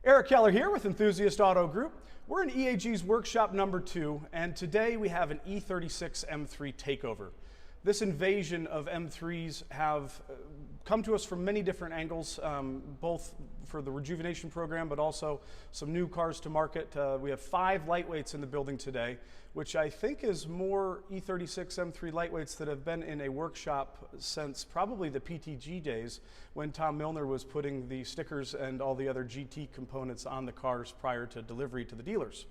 Eric Keller here with Enthusiast Auto Group. We're in EAG's workshop number 2, and today we have an E36 M3 takeover. This invasion of M3s have come to us from many different angles, both for the Rejuvenation program, but also some new cars to market. We have 5 lightweights in the building today, which I think is more E36 M3 lightweights that have been in a workshop since probably the PTG days when Tom Milner was putting the stickers and all the other GT components on the cars prior to delivery to the dealers.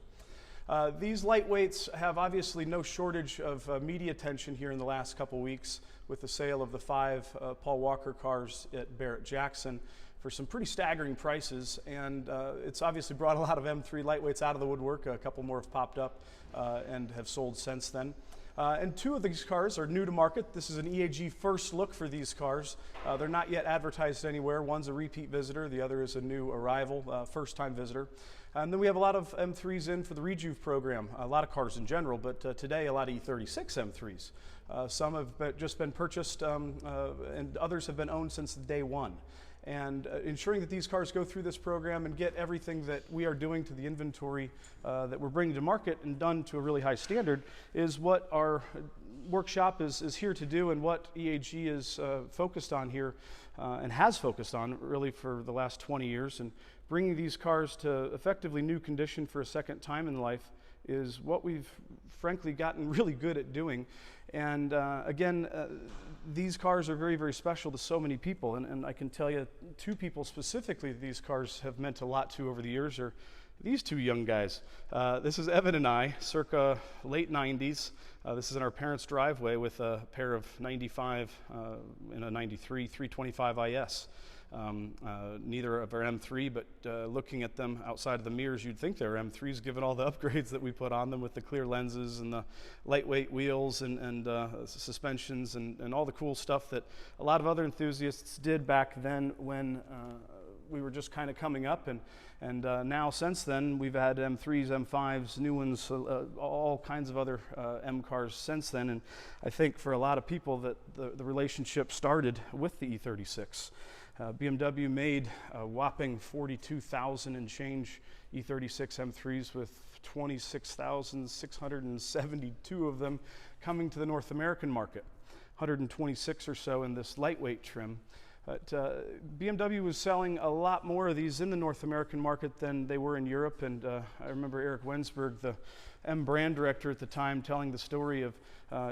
These lightweights have obviously no shortage of media attention here in the last couple weeks with the sale of the 5 Paul Walker cars at Barrett-Jackson for some pretty staggering prices, and it's obviously brought a lot of M3 lightweights out of the woodwork. A couple more have popped up and have sold since then. And 2 of these cars are new to market. This is an EAG first look for these cars. They're not yet advertised anywhere. One's a repeat visitor, the other is a new arrival, first-time visitor. And then we have a lot of M3s in for the Rejuve program, a lot of cars in general, but today a lot of E36 M3s. Some have just been purchased and others have been owned since day one. And ensuring that these cars go through this program and get everything that we are doing to the inventory that we're bringing to market and done to a really high standard is what our workshop is here to do, and what EAG is focused on here and has focused on really for the last 20 years. And bringing these cars to effectively new condition for a second time in life is what we've frankly gotten really good at doing. And again, these cars are very, very special to so many people, and I can tell you 2 people specifically these cars have meant a lot to over the years are these 2 young guys. This is Evan and I, circa late 90s. This is in our parents' driveway with a pair of 95 and a 93 325 IS. Neither of our M3, but looking at them outside of the mirrors, you'd think they're M3s given all the upgrades that we put on them with the clear lenses and the lightweight wheels and suspensions and all the cool stuff that a lot of other enthusiasts did back then when we were just kind of coming up. And now since then we've had M3s, M5s, new ones, all kinds of other M cars since then. And I think for a lot of people that the relationship started with the E36. BMW made a whopping 42,000 and change E36 M3s with 26,672 of them coming to the North American market, 126 or so in this lightweight trim. But BMW was selling a lot more of these in the North American market than they were in Europe. And I remember Eric Wensberg, the M brand director at the time, telling the story of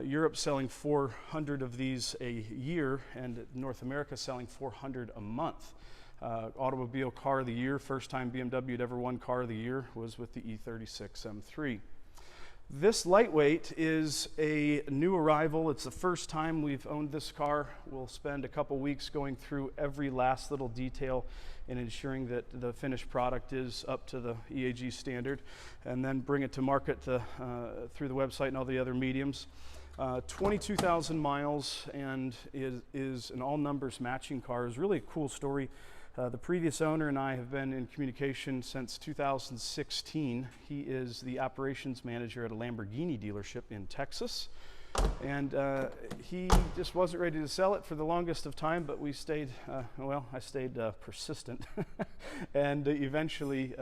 Europe selling 400 of these a year and North America selling 400 a month. Automobile Car of the Year, first time BMW had ever won Car of the Year was with the E36 M3. This lightweight is a new arrival. It's the first time we've owned this car. We'll spend a couple weeks going through every last little detail and ensuring that the finished product is up to the EAG standard, and then bring it to market through the website and all the other mediums. 22,000 miles, and is an all numbers matching car. It's really a cool story. The previous owner and I have been in communication since 2016. He is the operations manager at a Lamborghini dealership in Texas. And he just wasn't ready to sell it for the longest of time, but we stayed, I stayed persistent. And eventually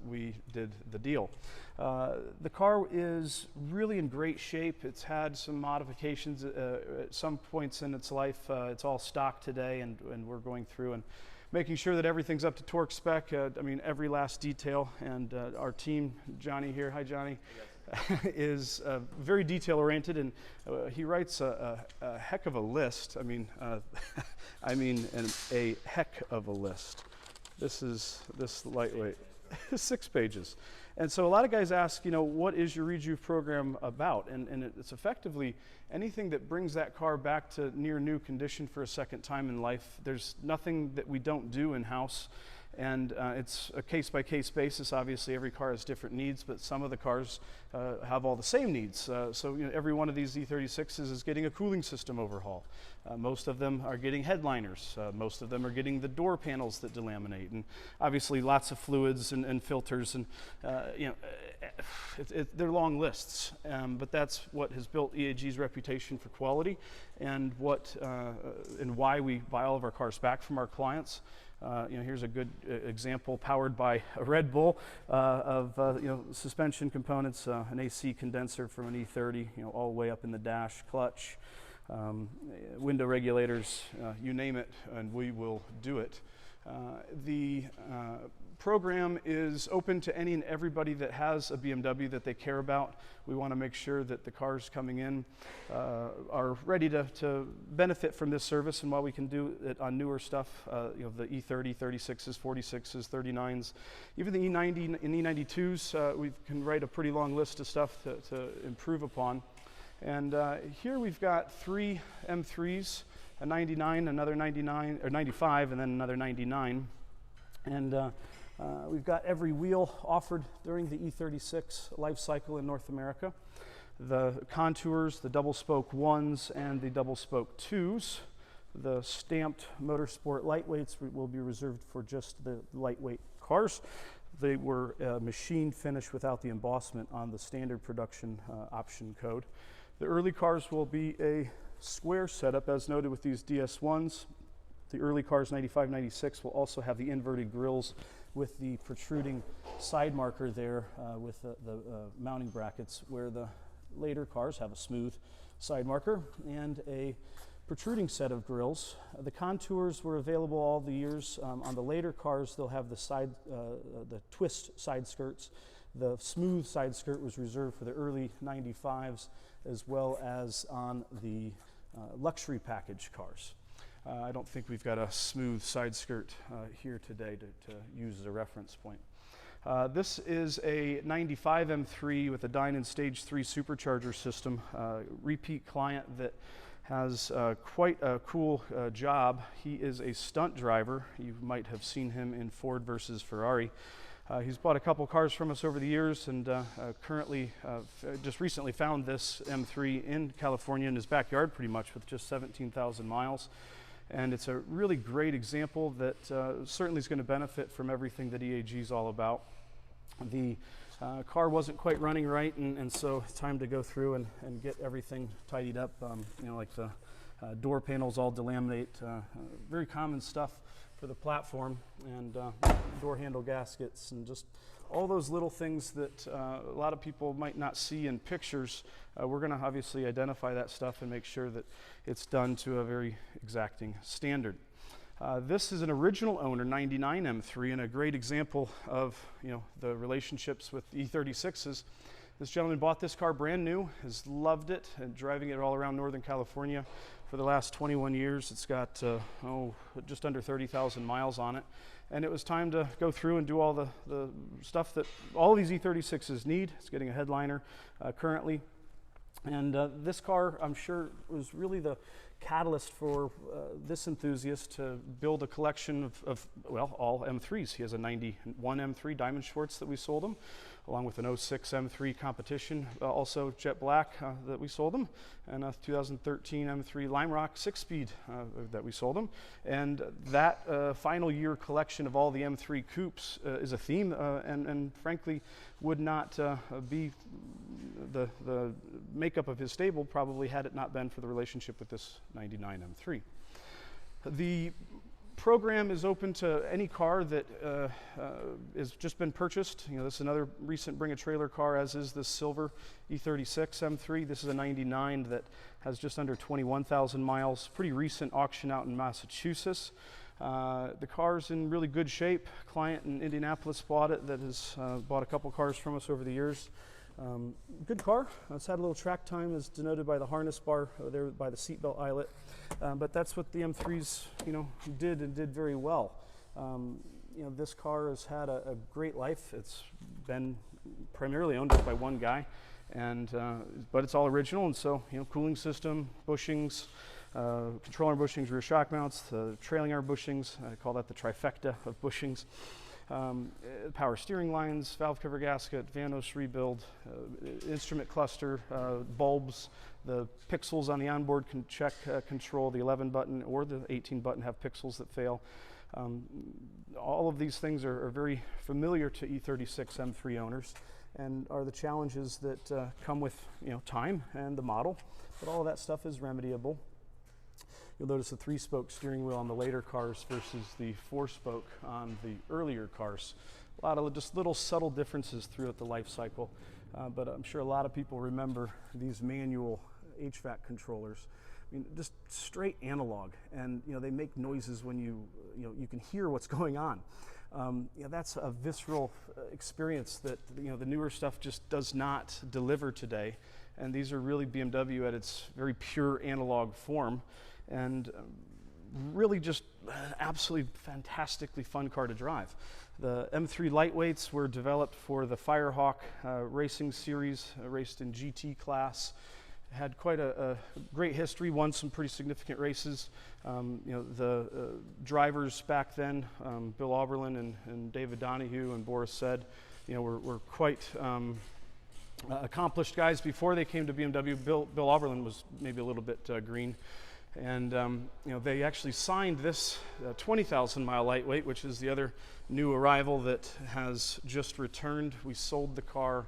we did the deal. The car is really in great shape. It's had some modifications at some points in its life. It's all stock today, and we're going through and making sure that everything's up to torque spec. I mean, every last detail. And our team, Johnny here, hi Johnny, is very detail oriented, and he writes a heck of a list. I mean, a heck of a list. This lightweight, 6 pages. And so a lot of guys ask, what is your Rejuve program about? And it's effectively anything that brings that car back to near new condition for a second time in life. There's nothing that we don't do in-house. And it's a case-by-case basis. Obviously, every car has different needs, but some of the cars have all the same needs. So every one of these E36s is getting a cooling system overhaul. Most of them are getting headliners. Most of them are getting the door panels that delaminate, and obviously lots of fluids and filters. And they're long lists, but that's what has built EAG's reputation for quality, and what and why we buy all of our cars back from our clients. Here's a good example powered by a Red Bull of suspension components, an AC condenser from an E30, all the way up in the dash, clutch, window regulators, you name it, and we will do it. The program is open to any and everybody that has a BMW that they care about. We want to make sure that the cars coming in are ready to benefit from this service, and while we can do it on newer stuff, the E30, 36s, 46s, 39s, even the E90 and E92s, we can write a pretty long list of stuff to improve upon. And here we've got 3 M3s, a 99, another 99, or 95, and then another 99. And we've got every wheel offered during the E36 life cycle in North America. The contours, the double spoke 1s and the double spoke 2s. The stamped motorsport lightweights will be reserved for just the lightweight cars. They were machine finished without the embossment on the standard production option code. The early cars will be a square setup as noted with these DS1s. The early cars, 95, 96, will also have the inverted grills with the protruding side marker there with the mounting brackets, where the later cars have a smooth side marker and a protruding set of grills. The contours were available all the years. On the later cars, they'll have the twist side skirts. The smooth side skirt was reserved for the early 95s, as well as on the luxury package cars. I don't think we've got a smooth side skirt here today to use as a reference point. This is a 95 M3 with a Dynon Stage 3 supercharger system. Repeat client that has quite a cool job. He is a stunt driver. You might have seen him in Ford versus Ferrari. He's bought a couple cars from us over the years, and currently just recently found this M3 in California in his backyard pretty much with just 17,000 miles. And it's a really great example that certainly is going to benefit from everything that EAG is all about. The car wasn't quite running right, and so it's time to go through and get everything tidied up. Like the door panels all delaminate, very common stuff for the platform, and door handle gaskets, and just all those little things that a lot of people might not see in pictures. We're going to obviously identify that stuff and make sure that it's done to a very exacting standard. This is an original owner 99 M3, and a great example of the relationships with E36s. This gentleman bought this car brand new, has loved it, and driving it all around Northern California for the last 21 years. It's got just under 30,000 miles on it. And it was time to go through and do all the stuff that all these E36s need. It's getting a headliner currently. And this car, I'm sure, was really the catalyst for this enthusiast to build a collection of all M3s. He has a 91 M3 Diamond Schwartz that we sold him, along with an 06 M3 competition, also jet black that we sold him, and a 2013 M3 Lime Rock 6-speed that we sold him. And that final year collection of all the M3 coupes is a theme, and frankly would not be the makeup of his stable probably had it not been for the relationship with this 99 M3. The program is open to any car that has just been purchased. This is another recent Bring a Trailer car, as is this silver E36 M3. This is a 99 that has just under 21,000 miles. Pretty recent auction out in Massachusetts. The car's in really good shape. Client in Indianapolis bought it that has bought a couple cars from us over the years. Good car. It's had a little track time, as denoted by the harness bar there by the seatbelt eyelet. But that's what the M3s, did and did very well. This car has had a great life. It's been primarily owned by one guy, and but it's all original. And so, cooling system, bushings, control arm bushings, rear shock mounts, trailing arm bushings. I call that the trifecta of bushings. Power steering lines, valve cover gasket, Vanos rebuild, instrument cluster, bulbs. The pixels on the onboard can check control. The 11 button or the 18 button have pixels that fail. All of these things are very familiar to E36 M3 owners, and are the challenges that come with time and the model, but all of that stuff is remediable. You'll notice a 3-spoke steering wheel on the later cars versus the 4-spoke on the earlier cars. A lot of just little subtle differences throughout the life cycle, but I'm sure a lot of people remember these manual HVAC controllers. I mean, just straight analog, and they make noises when you can hear what's going on. That's a visceral experience that the newer stuff just does not deliver today, and these are really BMW at its very pure analog form, and really just absolutely fantastically fun car to drive. The M3 Lightweights were developed for the Firehawk racing series, raced in GT class. Had quite a great history, won some pretty significant races. The drivers back then, Bill Auberlin and David Donahue and Boris Said, were quite accomplished guys before they came to BMW. Bill Auberlin was maybe a little bit green. And they actually signed this 20,000 mile lightweight, which is the other new arrival that has just returned. We sold the car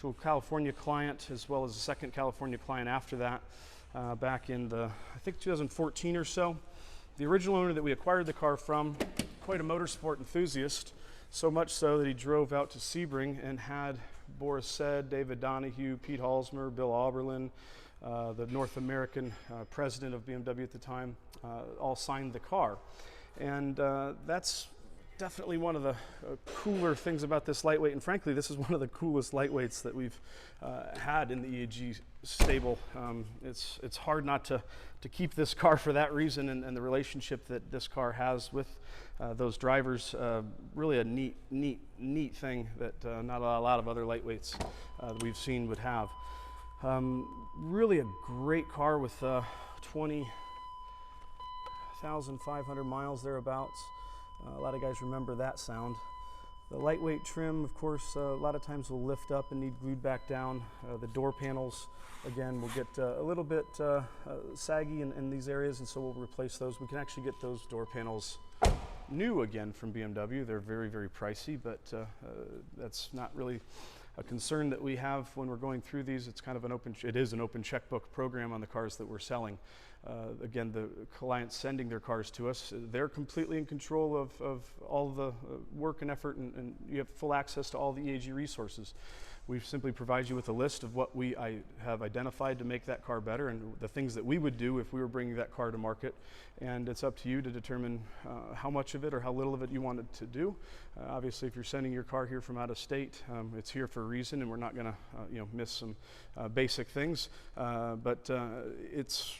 to a California client, as well as a second California client after that, back in I think 2014 or so. The original owner that we acquired the car from, quite a motorsport enthusiast, so much so that he drove out to Sebring and had Boris Said, David Donahue, Pete Halsmer, Bill Auberlin, the North American president of BMW at the time, all signed the car. And that's definitely one of the cooler things about this lightweight, and frankly, this is one of the coolest lightweights that we've had in the EAG stable. It's hard not to keep this car for that reason, and the relationship that this car has with those drivers. Really a neat thing that not a lot of other lightweights that we've seen would have. Really a great car with 20,500 miles thereabouts. A lot of guys remember that sound. The lightweight trim, of course, a lot of times will lift up and need glued back down. The door panels, again, will get a little bit saggy in these areas, and so we'll replace those. We can actually get those door panels new again from BMW. They're very, very pricey, but that's not really a concern that we have when we're going through these. It's kind of an it is an open checkbook program on the cars that we're selling. Again, the clients sending their cars to us, they're completely in control of all the work and effort, and you have full access to all the EAG resources. We simply provide you with a list of what I have identified to make that car better, and the things that we would do if we were bringing that car to market. And it's up to you to determine how much of it or how little of it you wanted to do. Obviously, if you're sending your car here from out of state, it's here for a reason, and we're not going to miss some basic things. But it's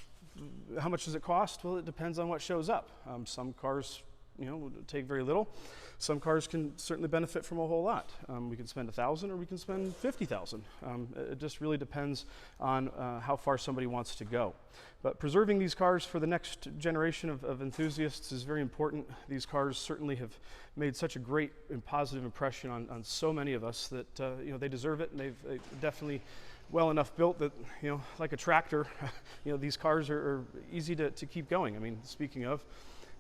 how much does it cost? Well, it depends on what shows up. Some cars, take very little. Some cars can certainly benefit from a whole lot. We can spend $1,000 or we can spend $50,000. It just really depends on how far somebody wants to go. But preserving these cars for the next generation of enthusiasts is very important. These cars certainly have made such a great and positive impression on so many of us that they deserve it, and they've definitely well enough built that, like a tractor, these cars are easy to keep going. I mean, speaking of,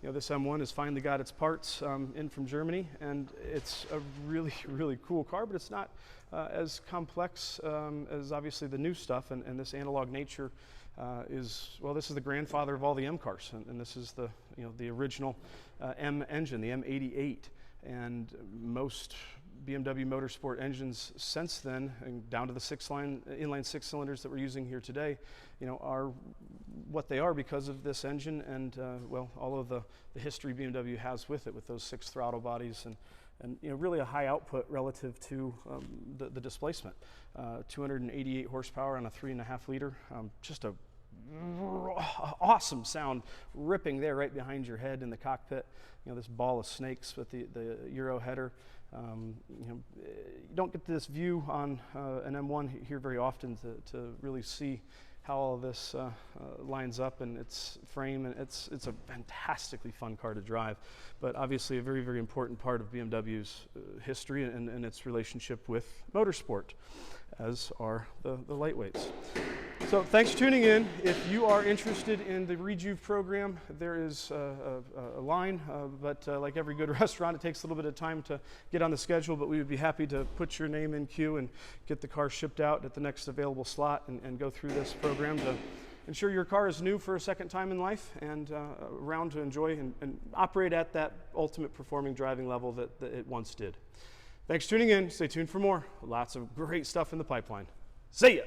this M1 has finally got its parts in from Germany, and it's a really, really cool car, but it's not as complex as obviously the new stuff, and this analog nature this is the grandfather of all the M cars, and this is the original M engine, the M88, and most BMW motorsport engines since then, and down to the inline 6 cylinders that we're using here today, are what they are because of this engine and all of the history BMW has with it, with those 6 throttle bodies and really a high output relative to the displacement. 288 horsepower on a 3.5 liter, just a awesome sound ripping there right behind your head in the cockpit. This ball of snakes with the Euro header. You don't get this view on an M1 here very often to really see how all this lines up in its frame, and it's a fantastically fun car to drive, but obviously a very, very important part of BMW's history and its relationship with motorsport, as are the lightweights. So thanks for tuning in. If you are interested in the Rejuve program, there is a line, but like every good restaurant, it takes a little bit of time to get on the schedule, but we would be happy to put your name in queue and get the car shipped out at the next available slot and go through this program to ensure your car is new for a second time in life and around to enjoy and operate at that ultimate performing driving level that it once did. Thanks for tuning in. Stay tuned for more. Lots of great stuff in the pipeline. See ya!